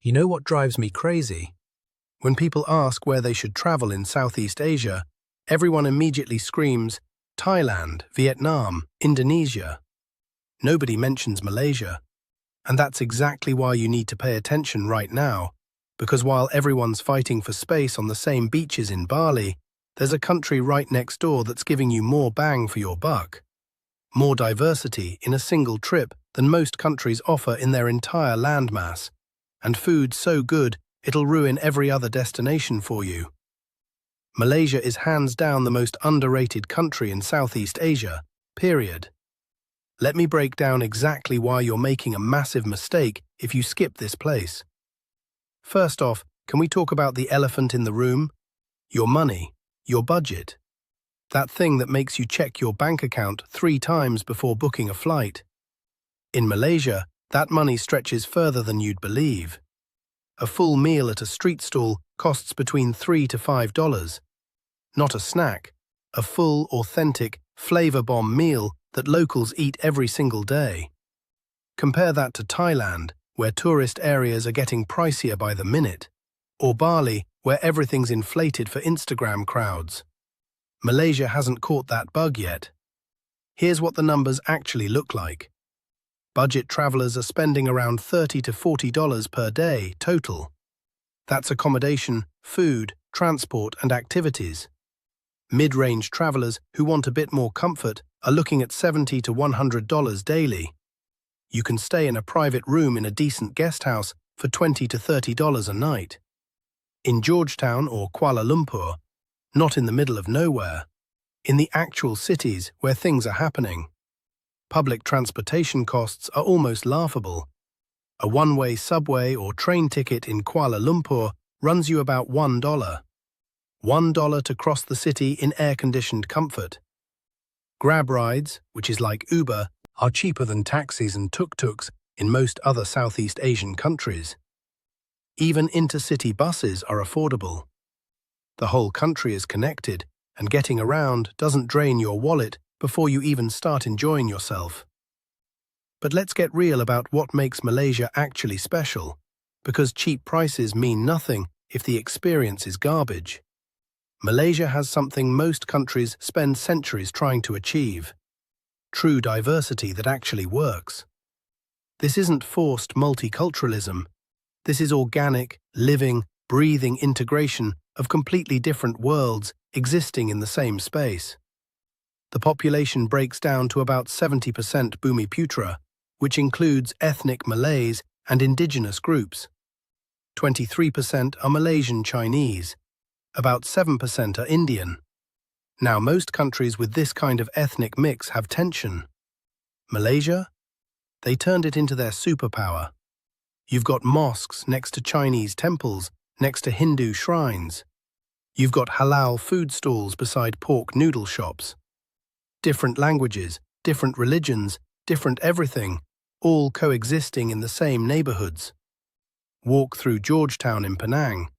You know what drives me crazy? When people ask where they should travel in Southeast Asia, everyone immediately screams, Thailand, Vietnam, Indonesia. Nobody mentions Malaysia. And that's exactly why you need to pay attention right now, because while everyone's fighting for space on the same beaches in Bali, there's a country right next door that's giving you more bang for your buck. More diversity in a single trip than most countries offer in their entire landmass, and food so good it'll ruin every other destination for you. Malaysia is hands down the most underrated country in Southeast Asia, period. Let me break down exactly why you're making a massive mistake if you skip this place. First off, can we talk about the elephant in the room? Your money, your budget. That thing that makes you check your bank account 3 times before booking a flight. In Malaysia, that money stretches further than you'd believe. A full meal at a street stall costs between $3 to $5. Not a snack, a full, authentic, flavor bomb meal that locals eat every single day. Compare that to Thailand, where tourist areas are getting pricier by the minute, or Bali, where everything's inflated for Instagram crowds. Malaysia hasn't caught that bug yet. Here's what the numbers actually look like. Budget travelers are spending around $30 to $40 per day total. That's accommodation, food, transport, and activities. Mid-range travelers who want a bit more comfort are looking at $70 to $100 daily. You can stay in a private room in a decent guest house for $20 to $30 a night. In Georgetown or Kuala Lumpur, not in the middle of nowhere, in the actual cities where things are happening. Public transportation costs are almost laughable. A one-way subway or train ticket in Kuala Lumpur runs you about $1. $1 to cross the city in air-conditioned comfort. Grab rides, which is like Uber, are cheaper than taxis and tuk-tuks in most other Southeast Asian countries. Even intercity buses are affordable. The whole country is connected, and getting around doesn't drain your wallet before you even start enjoying yourself. But let's get real about what makes Malaysia actually special, because cheap prices mean nothing if the experience is garbage. Malaysia has something most countries spend centuries trying to achieve: true diversity that actually works. This isn't forced multiculturalism. This is organic, living, breathing integration of completely different worlds existing in the same space. The population breaks down to about 70% Bumiputra, which includes ethnic Malays and indigenous groups. 23% are Malaysian Chinese. About 7% are Indian. Now, most countries with this kind of ethnic mix have tension. Malaysia? They turned it into their superpower. You've got mosques next to Chinese temples, next to Hindu shrines. You've got halal food stalls beside pork noodle shops. Different languages, different religions, different everything, all coexisting in the same neighborhoods. Walk through Georgetown in Penang.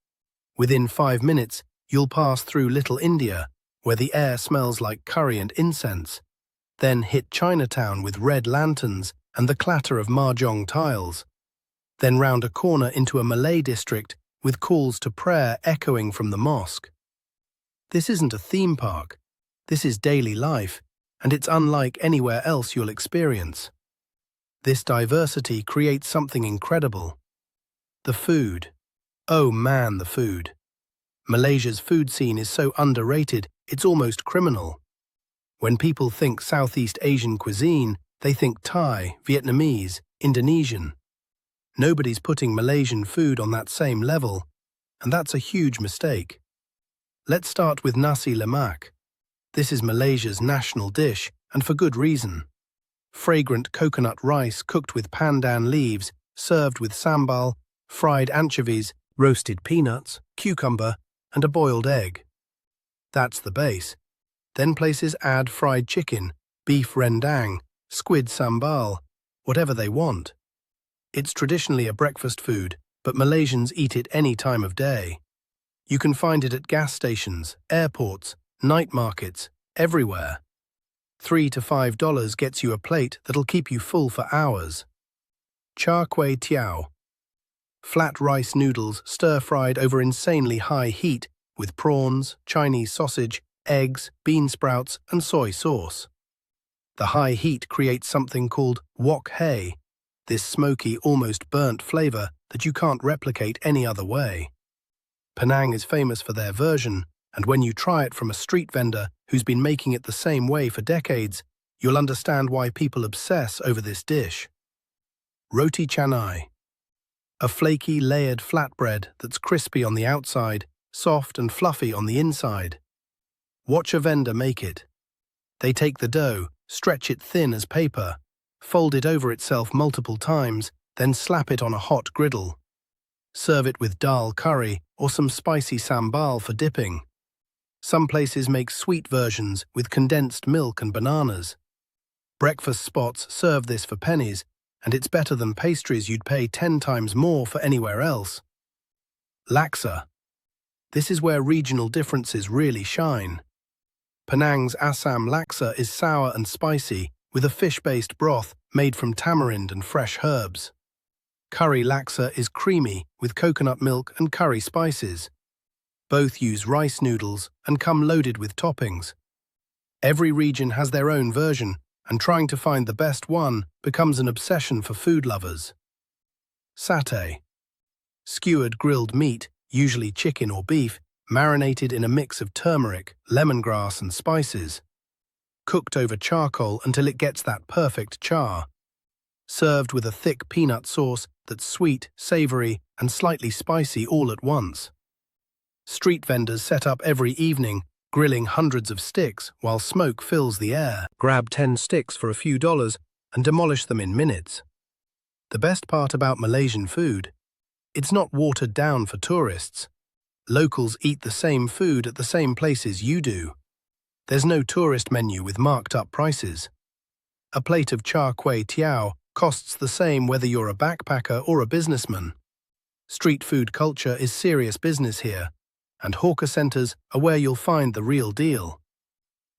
Within 5 minutes, you'll pass through Little India, where the air smells like curry and incense. Then hit Chinatown with red lanterns and the clatter of mahjong tiles. Then round a corner into a Malay district with calls to prayer echoing from the mosque. This isn't a theme park. This is daily life, and it's unlike anywhere else you'll experience. This diversity creates something incredible. The food. Oh man, the food. Malaysia's food scene is so underrated, it's almost criminal. When people think Southeast Asian cuisine, they think Thai, Vietnamese, Indonesian. Nobody's putting Malaysian food on that same level, and that's a huge mistake. Let's start with Nasi Lemak. This is Malaysia's national dish, and for good reason. Fragrant coconut rice cooked with pandan leaves, served with sambal, fried anchovies, roasted peanuts, cucumber, and a boiled egg. That's the base. Then places add fried chicken, beef rendang, squid sambal, whatever they want. It's traditionally a breakfast food, but Malaysians eat it any time of day. You can find it at gas stations, airports, night markets, everywhere. $3 to $5 gets you a plate that'll keep you full for hours. Char kway teow. flat rice noodles stir-fried over insanely high heat with prawns, Chinese sausage, eggs, bean sprouts, and soy sauce. The high heat creates something called wok hei, this smoky, almost burnt flavor that you can't replicate any other way. Penang is famous for their version, and when you try it from a street vendor who's been making it the same way for decades, you'll understand why people obsess over this dish. Roti canai. A flaky, layered flatbread that's crispy on the outside, soft and fluffy on the inside. Watch a vendor make it. They take the dough, stretch it thin as paper, fold it over itself multiple times, then slap it on a hot griddle. Serve it with dal curry or some spicy sambal for dipping. Some places make sweet versions with condensed milk and bananas. Breakfast spots serve this for pennies, and it's better than pastries you'd pay 10 times more for anywhere else. Laksa. This is where regional differences really shine. Penang's Assam laksa is sour and spicy, with a fish-based broth made from tamarind and fresh herbs. Curry laksa is creamy, with coconut milk and curry spices. Both use rice noodles and come loaded with toppings. Every region has their own version, and trying to find the best one becomes an obsession for food lovers. Satay. Skewered grilled meat, usually chicken or beef, marinated in a mix of turmeric, lemongrass and spices. Cooked over charcoal until it gets that perfect char. Served with a thick peanut sauce that's sweet, savory, and slightly spicy all at once. Street vendors set up every evening, grilling hundreds of sticks while smoke fills the air. Grab 10 sticks for a few dollars and demolish them in minutes. The best part about Malaysian food? It's not watered down for tourists. Locals eat the same food at the same places you do. There's no tourist menu with marked up prices. A plate of char kway teow costs the same whether you're a backpacker or a businessman. Street food culture is serious business here, and hawker centers are where you'll find the real deal.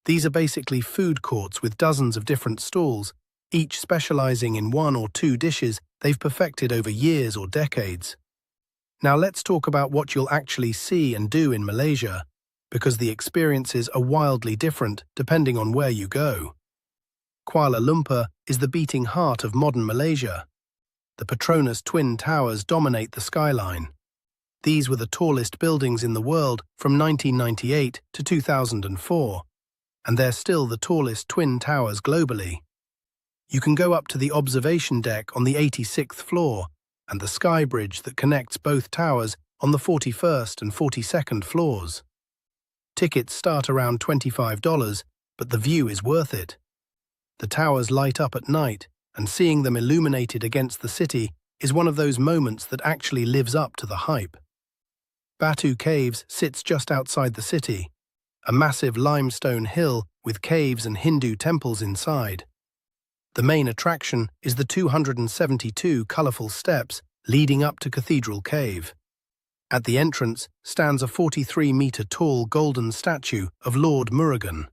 These are basically food courts with dozens of different stalls, each specializing in one or two dishes they've perfected over years or decades. Now let's talk about what you'll actually see and do in Malaysia, because the experiences are wildly different depending on where you go. Kuala Lumpur is the beating heart of modern Malaysia. The Petronas Twin Towers dominate the skyline. These were the tallest buildings in the world from 1998 to 2004, and they're still the tallest twin towers globally. You can go up to the observation deck on the 86th floor and the sky bridge that connects both towers on the 41st and 42nd floors. Tickets start around $25, but the view is worth it. The towers light up at night, and seeing them illuminated against the city is one of those moments that actually lives up to the hype. Batu Caves sits just outside the city, a massive limestone hill with caves and Hindu temples inside. The main attraction is the 272 colourful steps leading up to Cathedral Cave. At the entrance stands a 43-metre-tall golden statue of Lord Murugan.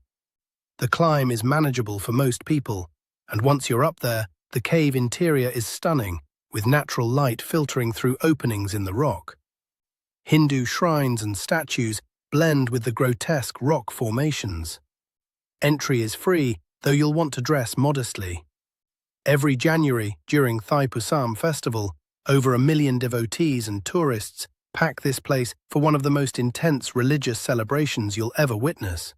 The climb is manageable for most people, and once you're up there, the cave interior is stunning, with natural light filtering through openings in the rock. Hindu shrines and statues blend with the grotesque rock formations. Entry is free, though you'll want to dress modestly. Every January, during Thaipusam festival, over 1 million devotees and tourists pack this place for one of the most intense religious celebrations you'll ever witness.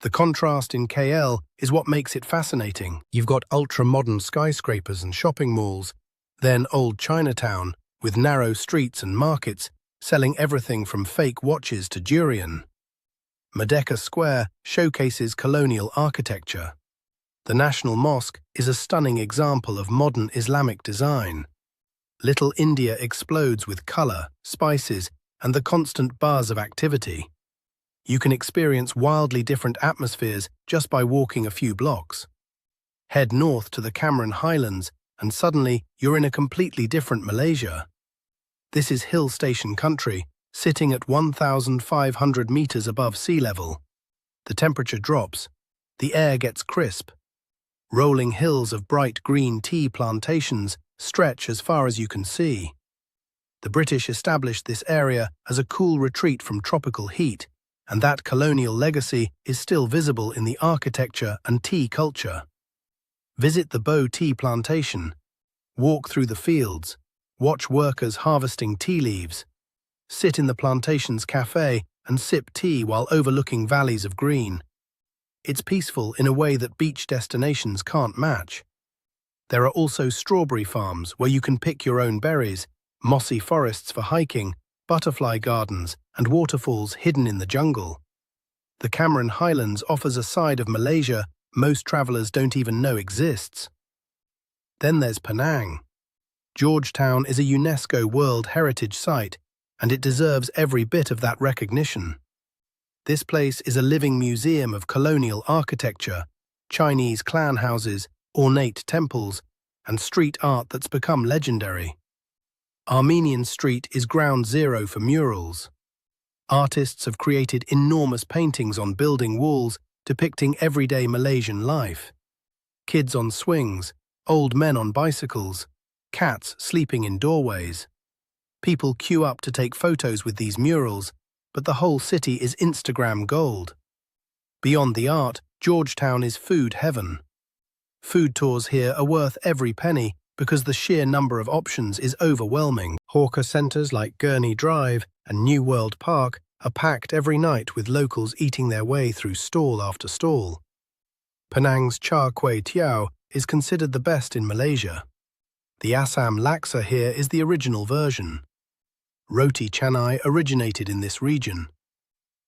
The contrast in KL is what makes it fascinating. You've got ultra-modern skyscrapers and shopping malls, then old Chinatown, with narrow streets and markets, selling everything from fake watches to durian. Merdeka Square showcases colonial architecture. The National Mosque is a stunning example of modern Islamic design. Little India explodes with colour, spices, and the constant buzz of activity. You can experience wildly different atmospheres just by walking a few blocks. Head north to the Cameron Highlands, and suddenly you're in a completely different Malaysia. This is hill station country, sitting at 1,500 meters above sea level. The temperature drops. The air gets crisp. Rolling hills of bright green tea plantations stretch as far as you can see. The British established this area as a cool retreat from tropical heat, and that colonial legacy is still visible in the architecture and tea culture. Visit the Bo Tea Plantation, walk through the fields, watch workers harvesting tea leaves, sit in the plantation's cafe and sip tea while overlooking valleys of green. It's peaceful in a way that beach destinations can't match. There are also strawberry farms where you can pick your own berries, mossy forests for hiking, butterfly gardens, and waterfalls hidden in the jungle. The Cameron Highlands offers a side of Malaysia most travelers don't even know exists. Then there's Penang. Georgetown is a UNESCO World Heritage Site, and it deserves every bit of that recognition. This place is a living museum of colonial architecture, Chinese clan houses, ornate temples, and street art that's become legendary. Armenian Street is ground zero for murals. Artists have created enormous paintings on building walls depicting everyday Malaysian life. Kids on swings, old men on bicycles, cats sleeping in doorways. People queue up to take photos with these murals, but the whole city is Instagram gold. Beyond the art, Georgetown is food heaven. Food tours here are worth every penny because the sheer number of options is overwhelming. Hawker centres like Gurney Drive and New World Park are packed every night with locals eating their way through stall after stall. Penang's char kway teow is considered the best in Malaysia. The Assam laksa here is the original version. Roti canai originated in this region.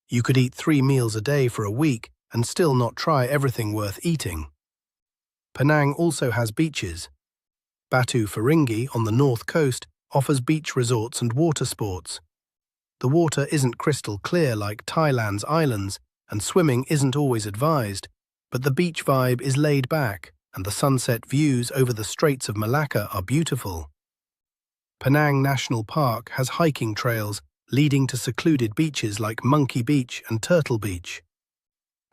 You could eat 3 meals a day for a week and still not try everything worth eating. Penang also has beaches. Batu Ferringhi on the north coast offers beach resorts and water sports. The water isn't crystal clear like Thailand's islands, and swimming isn't always advised, but the beach vibe is laid back, and the sunset views over the Straits of Malacca are beautiful. Penang National Park has hiking trails leading to secluded beaches like Monkey Beach and Turtle Beach.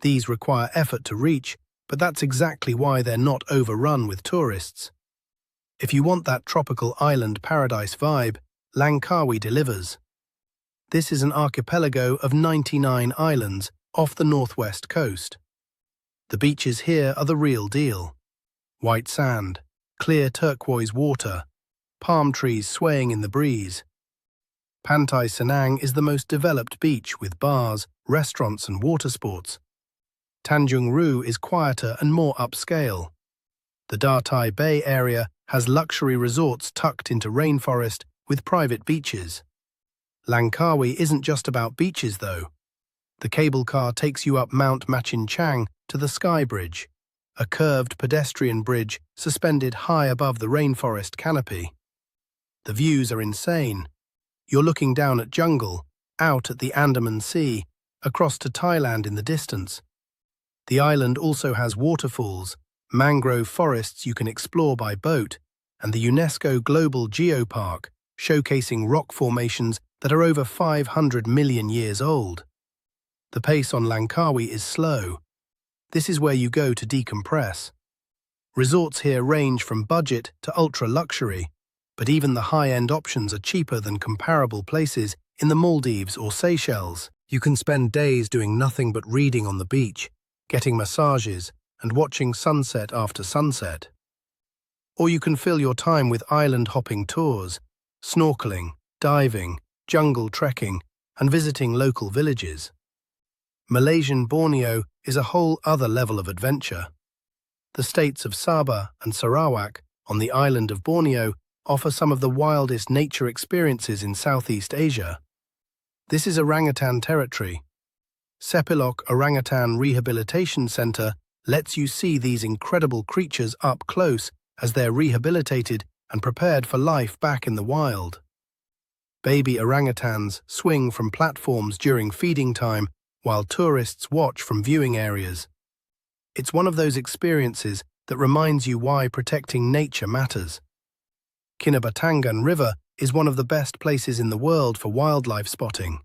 These require effort to reach, but that's exactly why they're not overrun with tourists. If you want that tropical island paradise vibe, Langkawi delivers. This is an archipelago of 99 islands off the northwest coast. The beaches here are the real deal. White sand, clear turquoise water, palm trees swaying in the breeze. Pantai Senang is the most developed beach with bars, restaurants and water sports. Tanjung Ru is quieter and more upscale. The Datai Bay area has luxury resorts tucked into rainforest with private beaches. Langkawi isn't just about beaches though. The cable car takes you up Mount Machin Chang to the Sky Bridge, a curved pedestrian bridge suspended high above the rainforest canopy. The views are insane. You're looking down at jungle, out at the Andaman Sea, across to Thailand in the distance. The island also has waterfalls, mangrove forests you can explore by boat, and the UNESCO Global Geopark, showcasing rock formations that are over 500 million years old. The pace on Langkawi is slow. This is where you go to decompress. Resorts here range from budget to ultra-luxury, but even the high-end options are cheaper than comparable places in the Maldives or Seychelles. You can spend days doing nothing but reading on the beach, getting massages, and watching sunset after sunset. Or you can fill your time with island-hopping tours, snorkeling, diving, jungle trekking, and visiting local villages. Malaysian Borneo is a whole other level of adventure. The states of Sabah and Sarawak, on the island of Borneo, offer some of the wildest nature experiences in Southeast Asia. This is orangutan territory. Sepilok Orangutan Rehabilitation Center lets you see these incredible creatures up close as they're rehabilitated and prepared for life back in the wild. Baby orangutans swing from platforms during feeding time while tourists watch from viewing areas. It's one of those experiences that reminds you why protecting nature matters. Kinabatangan River is one of the best places in the world for wildlife spotting.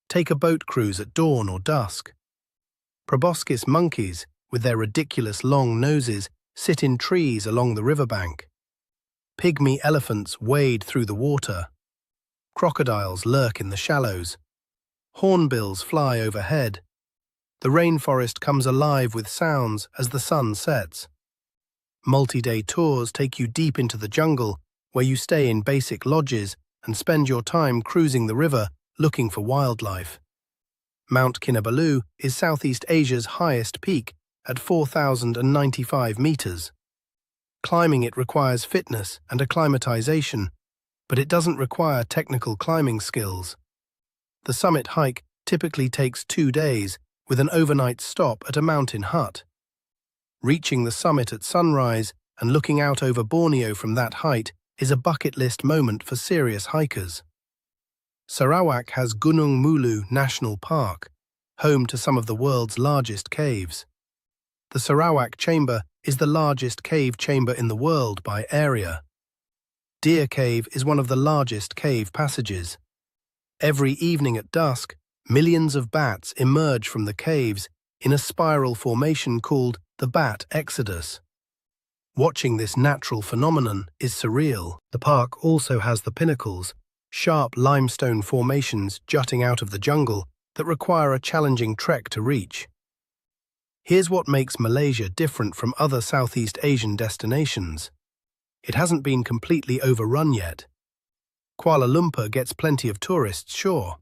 Take a boat cruise at dawn or dusk. Proboscis monkeys, with their ridiculous long noses, sit in trees along the riverbank. Pygmy elephants wade through the water. Crocodiles lurk in the shallows. Hornbills fly overhead. The rainforest comes alive with sounds as the sun sets. Multi-day tours take you deep into the jungle, where you stay in basic lodges and spend your time cruising the river looking for wildlife. Mount Kinabalu is Southeast Asia's highest peak at 4,095 meters. Climbing it requires fitness and acclimatization, but it doesn't require technical climbing skills. The summit hike typically takes 2 days, with an overnight stop at a mountain hut. Reaching the summit at sunrise and looking out over Borneo from that height is a bucket list moment for serious hikers. Sarawak has Gunung Mulu National Park, home to some of the world's largest caves. The Sarawak Chamber is the largest cave chamber in the world by area. Deer Cave is one of the largest cave passages. Every evening at dusk, millions of bats emerge from the caves in a spiral formation called the Bat Exodus. Watching this natural phenomenon is surreal. The park also has the pinnacles, sharp limestone formations jutting out of the jungle that require a challenging trek to reach. Here's what makes Malaysia different from other Southeast Asian destinations. It hasn't been completely overrun yet. Kuala Lumpur gets plenty of tourists, sure.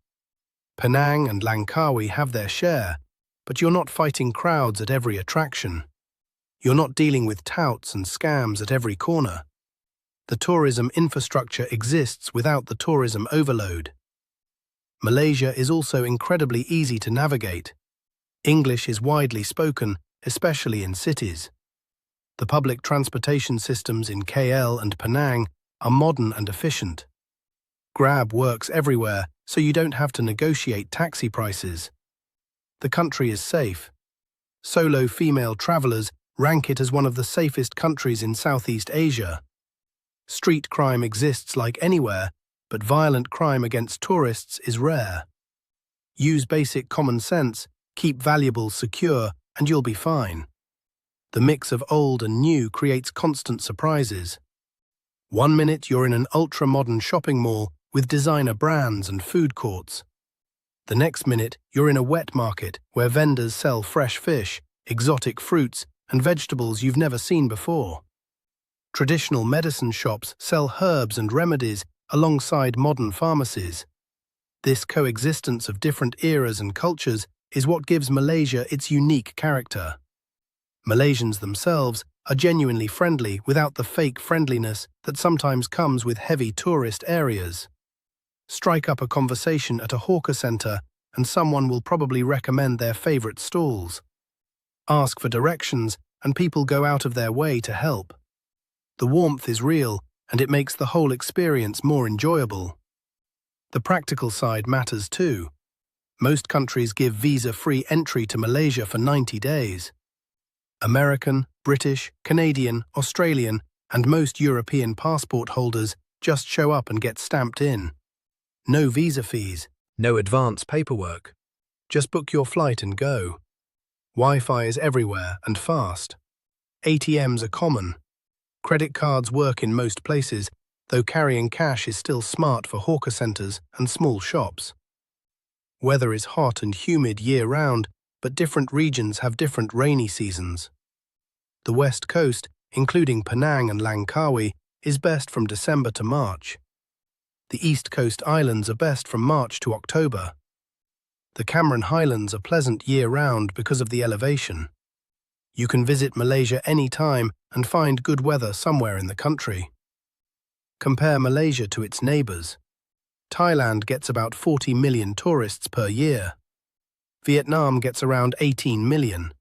Penang and Langkawi have their share, but you're not fighting crowds at every attraction. You're not dealing with touts and scams at every corner. The tourism infrastructure exists without the tourism overload. Malaysia is also incredibly easy to navigate. English is widely spoken, especially in cities. The public transportation systems in KL and Penang are modern and efficient. Grab works everywhere, so you don't have to negotiate taxi prices. The country is safe. Solo female travelers rank it as one of the safest countries in Southeast Asia. Street crime exists like anywhere, but violent crime against tourists is rare. Use basic common sense, keep valuables secure, and you'll be fine. The mix of old and new creates constant surprises. One minute you're in an ultra-modern shopping mall with designer brands and food courts. The next minute you're in a wet market where vendors sell fresh fish, exotic fruits, and vegetables you've never seen before. Traditional medicine shops sell herbs and remedies alongside modern pharmacies. This coexistence of different eras and cultures is what gives Malaysia its unique character. Malaysians themselves are genuinely friendly without the fake friendliness that sometimes comes with heavy tourist areas. Strike up a conversation at a hawker centre and someone will probably recommend their favourite stalls. Ask for directions and people go out of their way to help. The warmth is real and it makes the whole experience more enjoyable. The practical side matters too. Most countries give visa-free entry to Malaysia for 90 days. American, British, Canadian, Australian, and most European passport holders just show up and get stamped in. No visa fees, no advance paperwork. Just book your flight and go. Wi-Fi is everywhere and fast. ATMs are common. Credit cards work in most places, though carrying cash is still smart for hawker centres and small shops. Weather is hot and humid year-round, but different regions have different rainy seasons. The west coast, including Penang and Langkawi, is best from December to March. The east coast islands are best from March to October. The Cameron Highlands are pleasant year-round because of the elevation. You can visit Malaysia any time and find good weather somewhere in the country. Compare Malaysia to its neighbours. Thailand gets about 40 million tourists per year. Vietnam gets around 18 million.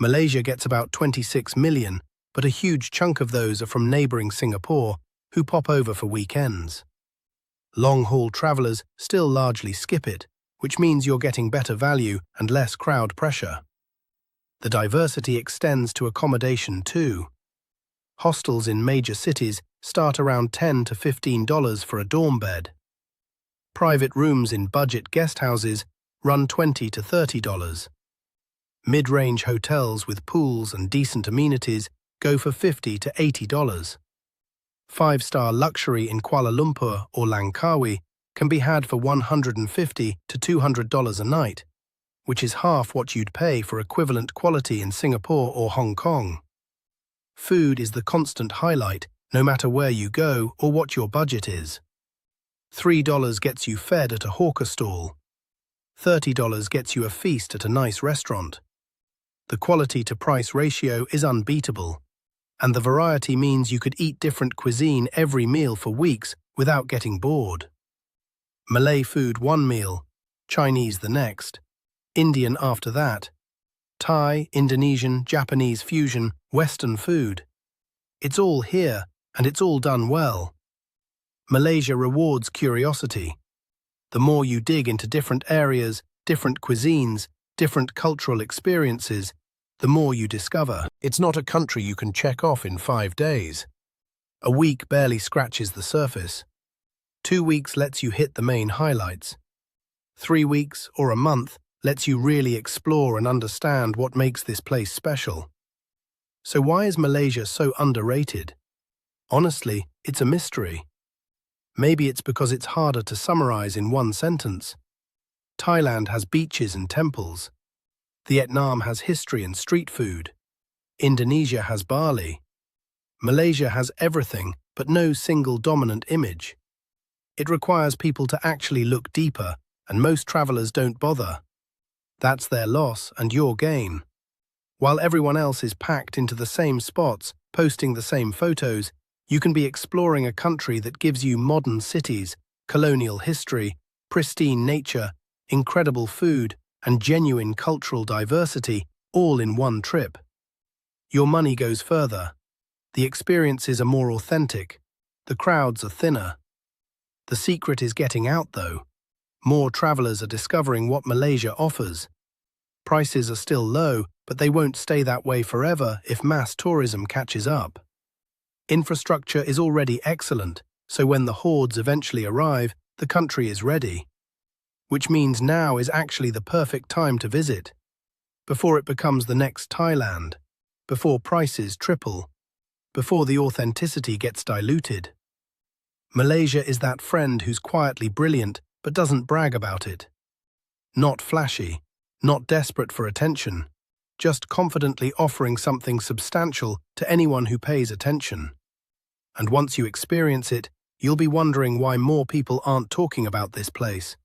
Malaysia gets about 26 million, but a huge chunk of those are from neighbouring Singapore, who pop over for weekends. Long-haul travellers still largely skip it, which means you're getting better value and less crowd pressure. The diversity extends to accommodation too. Hostels in major cities start around $10 to $15 for a dorm bed. Private rooms in budget guest houses run $20 to $30. Mid-range hotels with pools and decent amenities go for $50 to $80. Five-star luxury in Kuala Lumpur or Langkawi can be had for $150 to $200 a night, which is half what you'd pay for equivalent quality in Singapore or Hong Kong. Food is the constant highlight, no matter where you go or what your budget is. $3 gets you fed at a hawker stall. $30 gets you a feast at a nice restaurant. The quality-to-price ratio is unbeatable, and the variety means you could eat different cuisine every meal for weeks without getting bored. Malay food one meal, Chinese the next, Indian after that, Thai, Indonesian, Japanese fusion, Western food. It's all here, and it's all done well. Malaysia rewards curiosity. The more you dig into different areas, different cuisines, different cultural experiences, the more you discover. It's not a country you can check off in 5 days. A week barely scratches the surface. 2 weeks lets you hit the main highlights. 3 weeks or a month lets you really explore and understand what makes this place special. So why is Malaysia so underrated? Honestly, it's a mystery. Maybe it's because it's harder to summarize in one sentence. Thailand has beaches and temples. Vietnam has history and street food. Indonesia has Bali. Malaysia has everything, but no single dominant image. It requires people to actually look deeper, and most travelers don't bother. That's their loss and your gain. While everyone else is packed into the same spots, posting the same photos, you can be exploring a country that gives you modern cities, colonial history, pristine nature, incredible food, and genuine cultural diversity, all in one trip. Your money goes further. The experiences are more authentic. The crowds are thinner. The secret is getting out, though. More travelers are discovering what Malaysia offers. Prices are still low, but they won't stay that way forever if mass tourism catches up. Infrastructure is already excellent, so when the hordes eventually arrive, the country is ready. Which means now is actually the perfect time to visit, before it becomes the next Thailand, before prices triple, before the authenticity gets diluted. Malaysia is that friend who's quietly brilliant but doesn't brag about it. Not flashy, not desperate for attention, just confidently offering something substantial to anyone who pays attention. And once you experience it, you'll be wondering why more people aren't talking about this place.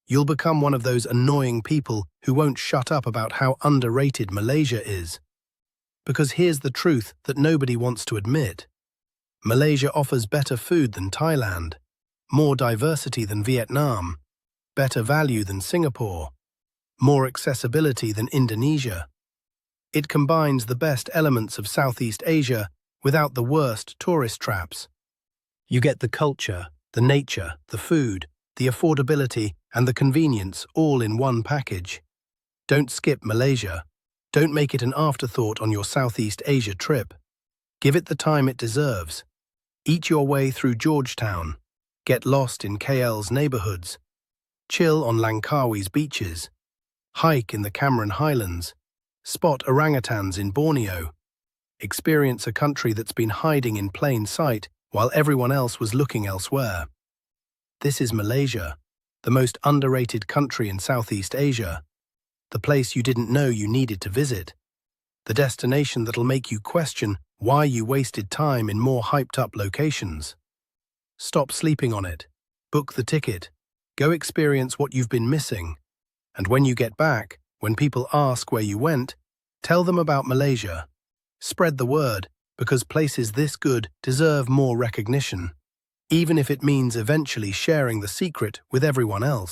You'll become one of those annoying people who won't shut up about how underrated Malaysia is. Because here's the truth that nobody wants to admit. Malaysia offers better food than Thailand, more diversity than Vietnam, better value than Singapore, more accessibility than Indonesia. It combines the best elements of Southeast Asia without the worst tourist traps. You get the culture, the nature, the food, the affordability, and the convenience all in one package. Don't skip Malaysia. Don't make it an afterthought on your Southeast Asia trip. Give it the time it deserves. Eat your way through Georgetown. Get lost in KL's neighborhoods. Chill on Langkawi's beaches. Hike in the Cameron Highlands. Spot orangutans in Borneo. Experience a country that's been hiding in plain sight while everyone else was looking elsewhere. This is Malaysia, the most underrated country in Southeast Asia, the place you didn't know you needed to visit, the destination that'll make you question why you wasted time in more hyped-up locations. Stop sleeping on it. Book the ticket. Go experience what you've been missing. And when you get back, when people ask where you went, tell them about Malaysia. Spread the word, because places this good deserve more recognition, even if it means eventually sharing the secret with everyone else.